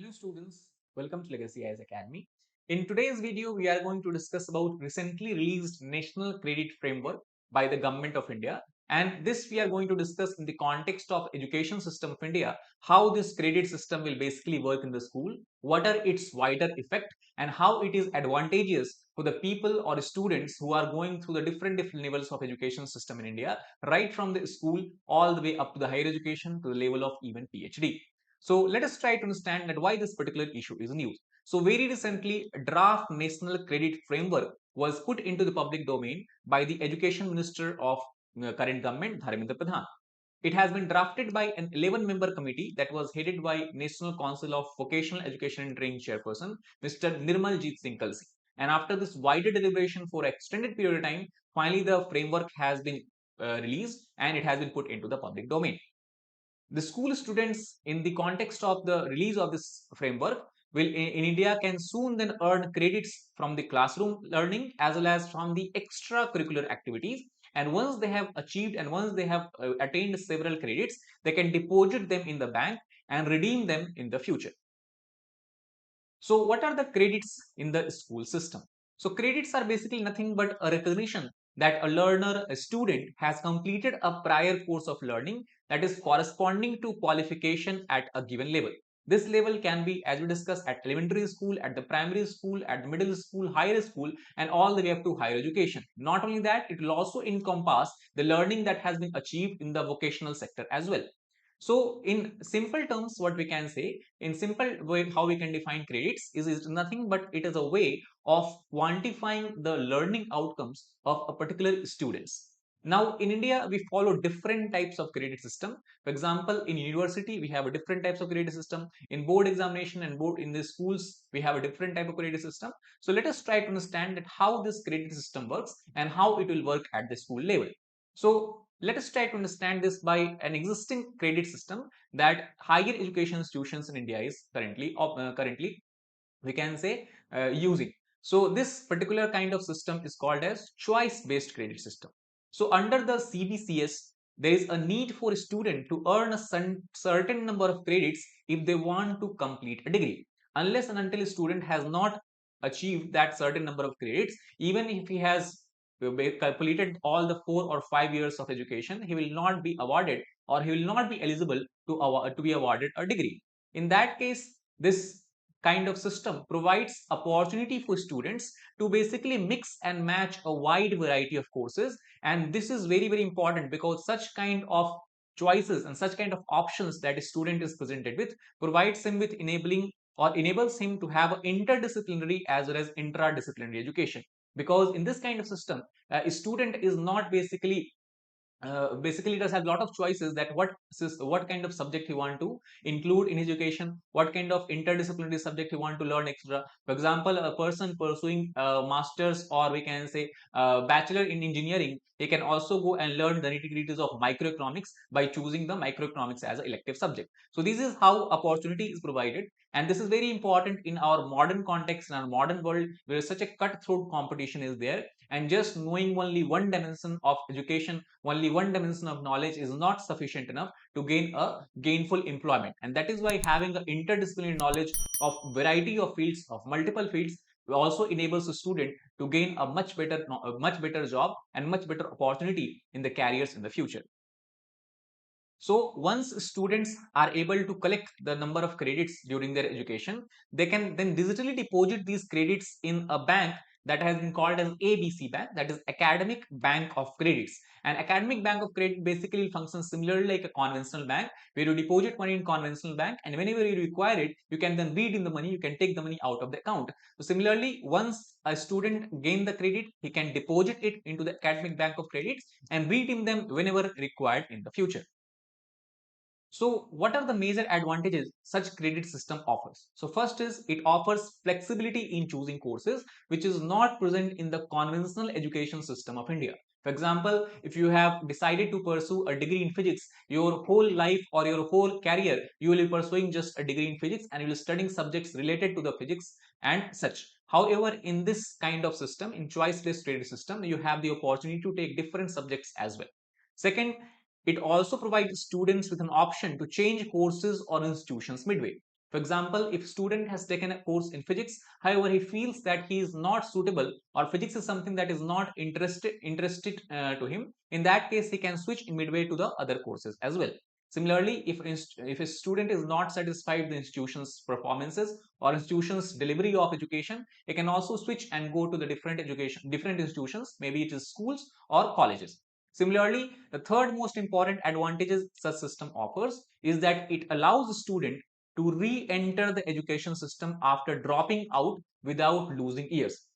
Hello students, welcome to Legacy IAS Academy. In today's video, we are going to discuss about recently released National Credit Framework by the Government of India. And this we are going to discuss in the context of education system of India, how this credit system will basically work in the school, what are its wider effect, and how it is advantageous for the people or students who are going through the different levels of education system in India, right from the school all the way up to the higher education to the level of even PhD. So let us try to understand that why this particular issue is news. So very recently, a draft national credit framework was put into the public domain by the Education Minister of current government, Dharmendra Pradhan. It has been drafted by an 11-member committee that was headed by National Council of Vocational Education and Training Chairperson, Mr. Nirmaljeet Singh Kalsi. And after this wider deliberation for an extended period of time, finally the framework has been released and it has been put into the public domain. The school students, in the context of the release of this framework, will in India can soon then earn credits from the classroom learning as well as from the extracurricular activities. And once they have achieved and once they have attained several credits, they can deposit them in the bank and redeem them in the future. So what are the credits in the school system? So credits are basically nothing but a recognition that a learner, a student has completed a prior course of learning that is corresponding to qualification at a given level. This level can be, as we discussed, at elementary school, at the primary school, at the middle school, higher school, and all the way up to higher education. Not only that, it will also encompass the learning that has been achieved in the vocational sector as well. So in simple terms, what we can say, in simple way, how we can define credits is nothing but it is a way of quantifying the learning outcomes of a particular students. Now in India, we follow different types of credit system. For example, in university, we have a different types of credit system. In board examination and board in the schools, we have a different type of credit system. So let us try to understand that how this credit system works and how it will work at the school level. So let us try to understand this by an existing credit system that higher education institutions in India is currently we can say using. So this particular kind of system is called as choice based credit system. So under the CBCS, there is a need for a student to earn a certain number of credits if they want to complete a degree. Unless and until a student has not achieved that certain number of credits, even if he has completed all the 4 or 5 years of education, he will not be awarded or he will not be eligible to be awarded a degree. In that case, this kind of system provides opportunity for students to basically mix and match a wide variety of courses, and this is very important because such kind of choices and such kind of options that a student is presented with provides him with enabling or enables him to have interdisciplinary as well as intradisciplinary education, because in this kind of system a student is not basically does have a lot of choices that what kind of subject he want to include in his education, what kind of interdisciplinary subject he want to learn extra. For example, a person pursuing masters or we can say bachelor in engineering, he can also go and learn the nitty-gritties of microeconomics by choosing the microeconomics as an elective subject. So this is how opportunity is provided, and this is very important in our modern context, in our modern world where such a cutthroat competition is there, and just knowing only one dimension of education, only one dimension of knowledge is not sufficient enough to gain a gainful employment. And that is why having an interdisciplinary knowledge of variety of fields, of multiple fields, also enables a student to gain a much better job and much better opportunity in the careers in the future. So once students are able to collect the number of credits during their education, they can then digitally deposit these credits in a bank that has been called as ABC Bank, that is Academic Bank of Credits. An Academic Bank of Credit basically functions similarly like a conventional bank, where you deposit money in conventional bank, and whenever you require it, you can then redeem the money, you can take the money out of the account. So similarly, once a student gain the credit, he can deposit it into the Academic Bank of Credits and redeem them whenever required in the future. So what are the major advantages such credit system offers? So first is it offers flexibility in choosing courses, which is not present in the conventional education system of India. For example, if you have decided to pursue a degree in physics, your whole life or your whole career, you will be pursuing just a degree in physics and you will be studying subjects related to the physics and such. However, in this kind of system, in choice-based credit system, you have the opportunity to take different subjects as well. Second, it also provides students with an option to change courses or institutions midway. For example, if student has taken a course in physics, however, he feels that he is not suitable or physics is something that is not interested to him, in that case, he can switch midway to the other courses as well. Similarly, if a student is not satisfied with the institution's performances or institution's delivery of education, he can also switch and go to the different institutions, maybe it is schools or colleges. Similarly, the third most important advantages such system offers is that it allows the student to re-enter the education system after dropping out without losing years.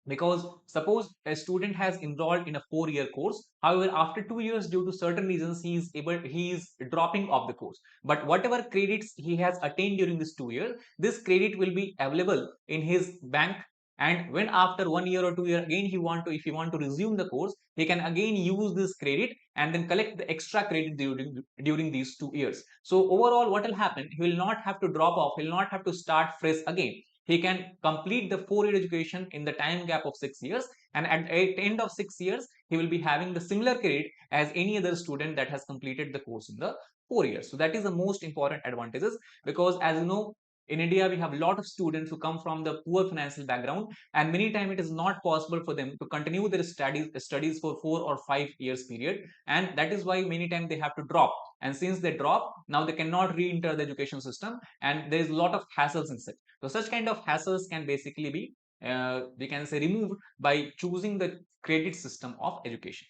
Because suppose a student has enrolled in a 4-year course, however, after 2 years, due to certain reasons, he is dropping off the course. But whatever credits he has attained during this 2 years, this credit will be available in his bank. And when after 1 year or 2 year again if he want to resume the course, he can again use this credit and then collect the extra credit during these 2 years. So overall, what will happen? He will not have to drop off. He will not have to start fresh again. He can complete the 4-year education in the time gap of 6 years, and at the end of 6 years, he will be having the similar credit as any other student that has completed the course in the 4 years. So that is the most important advantages, because as you know, in India, we have a lot of students who come from the poor financial background, and many times it is not possible for them to continue their studies for 4 or 5 years period, and that is why many times they have to drop. And since they drop, now they cannot re-enter the education system, and there is a lot of hassles in it. So such kind of hassles can basically be, we can say, removed by choosing the credit system of education.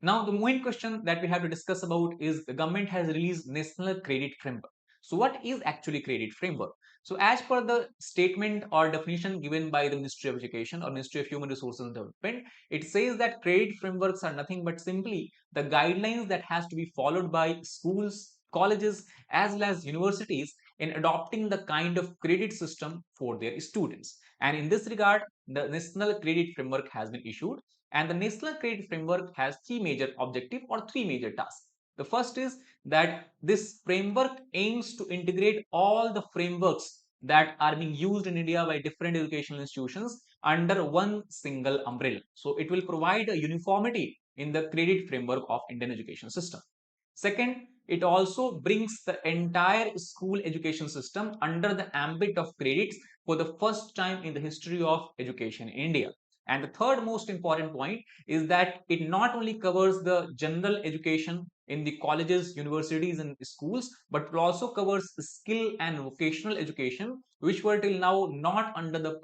Now, the main question that we have to discuss about is the government has released National Credit Framework. So, what is actually credit framework? So, as per the statement or definition given by the Ministry of Education or Ministry of Human Resources and Development, it says that credit frameworks are nothing but simply the guidelines that has to be followed by schools, colleges, as well as universities in adopting the kind of credit system for their students. And in this regard, the National Credit Framework has been issued, and the National Credit Framework has three major objectives or three major tasks. The first is that this framework aims to integrate all the frameworks that are being used in India by different educational institutions under one single umbrella. So it will provide a uniformity in the credit framework of Indian education system. Second, it also brings the entire school education system under the ambit of credits for the first time in the history of education in India. And the third most important point is that it not only covers the general education in the colleges, universities, and schools, but it also covers skill and vocational education, which were till now not under the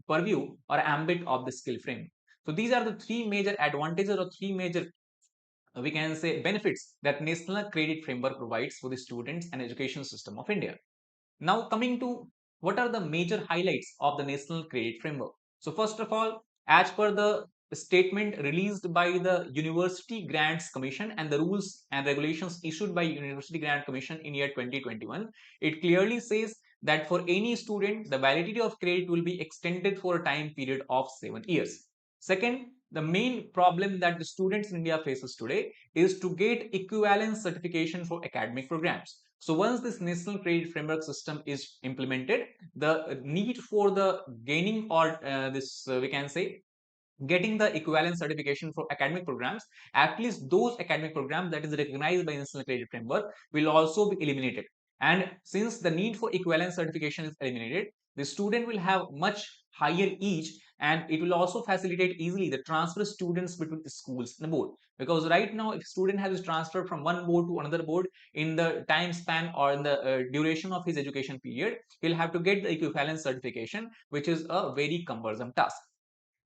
purview or ambit of the skill frame. So these are the three major advantages or three major, we can say, benefits that National Credit Framework provides for the students and education system of India. Now, coming to what are the major highlights of the National Credit Framework. So, first of all, as per the statement released by the University Grants Commission and the rules and regulations issued by University Grant Commission in year 2021, it clearly says that for any student, the validity of credit will be extended for a time period of 7 years. Second, the main problem that the students in India faces today is to get equivalence certification for academic programs. So once this national credit framework system is implemented, the need for the gaining or we can say getting the equivalence certification for academic programs, at least those academic programs that is recognized by national credit framework, will also be eliminated. And since the need for equivalence certification is eliminated, the student will have much higher each, and it will also facilitate easily the transfer students between the schools and the board. Because right now, if student has transferred from one board to another board in the time span or in the duration of his education period, he'll have to get the equivalence certification, which is a very cumbersome task.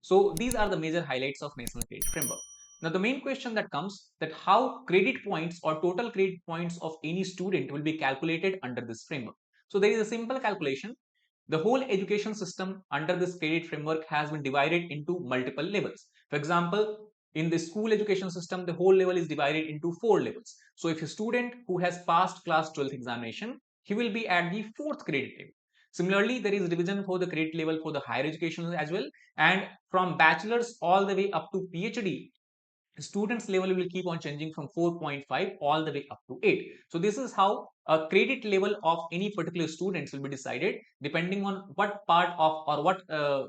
So these are the major highlights of National Credit Framework. Now the main question that comes, that how credit points or total credit points of any student will be calculated under this framework. So there is a simple calculation. The whole education system under this credit framework has been divided into multiple levels. For example, in the school education system, the whole level is divided into 4 levels. So if a student who has passed class 12th examination, he will be at the 4th credit level. Similarly, there is revision for the credit level for the higher education as well, and from bachelor's all the way up to PhD, students level will keep on changing from 4.5 all the way up to 8. So this is how a credit level of any particular students will be decided depending on what part of or what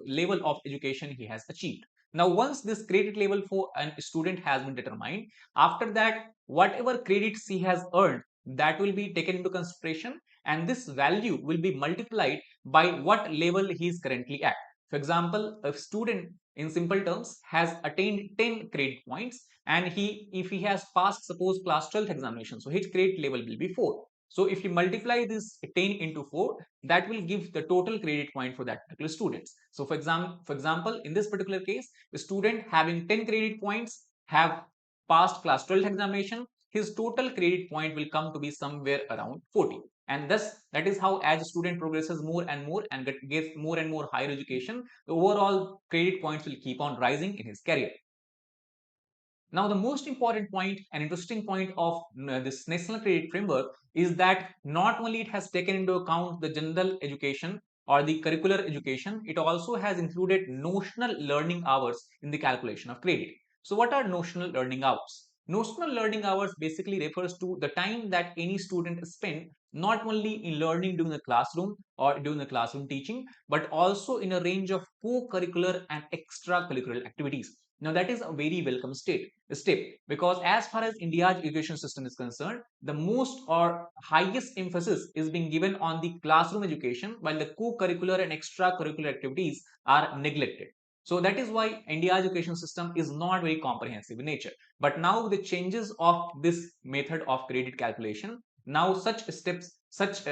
level of education he has achieved. Now once this credit level for a student has been determined, after that whatever credits he has earned, that will be taken into consideration, and this value will be multiplied by what level he is currently at. For example, a student in simple terms has attained 10 credit points, and if he has passed suppose class 12th examination, so his credit level will be 4. So if you multiply this 10 into 4, that will give the total credit point for that particular student. So for example, in this particular case, the student having 10 credit points have passed class 12th examination, his total credit point will come to be somewhere around 40. And thus, that is how as a student progresses more and more and gets more and more higher education, the overall credit points will keep on rising in his career. Now, the most important point and interesting point of this national credit framework is that not only it has taken into account the general education or the curricular education, it also has included notional learning hours in the calculation of credit. So what are notional learning hours? Notional learning hours basically refers to the time that any student spend not only in learning during the classroom or during the classroom teaching, but also in a range of co-curricular and extracurricular activities. Now that is a very welcome step, because as far as India's education system is concerned, the most or highest emphasis is being given on the classroom education, while the co-curricular and extracurricular activities are neglected. So that is why India's education system is not very comprehensive in nature. But now with the changes of this method of credit calculation, now such steps, such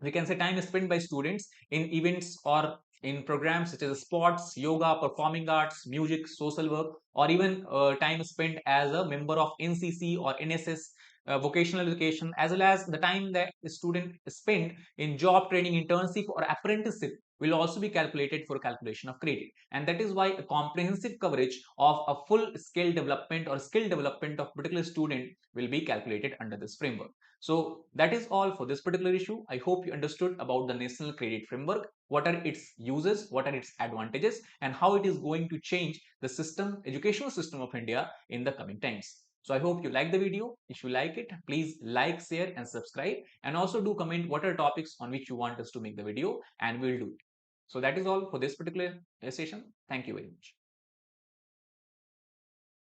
we can say time spent by students in events or in programs such as sports, yoga, performing arts, music, social work, or even time spent as a member of NCC or NSS, vocational education, as well as the time that the student spent in job training, internship, or apprenticeship will also be calculated for calculation of credit. And that is why a comprehensive coverage of a full skill development or skill development of particular student will be calculated under this framework. So that is all for this particular issue. I hope you understood about the national credit framework, what are its uses, what are its advantages, and how it is going to change the system, educational system of India in the coming times. So I hope you like the video. If you like it, please like, share, and subscribe, and also do comment what are topics on which you want us to make the video, and we'll do it. So that is all for this particular session. Thank you very much.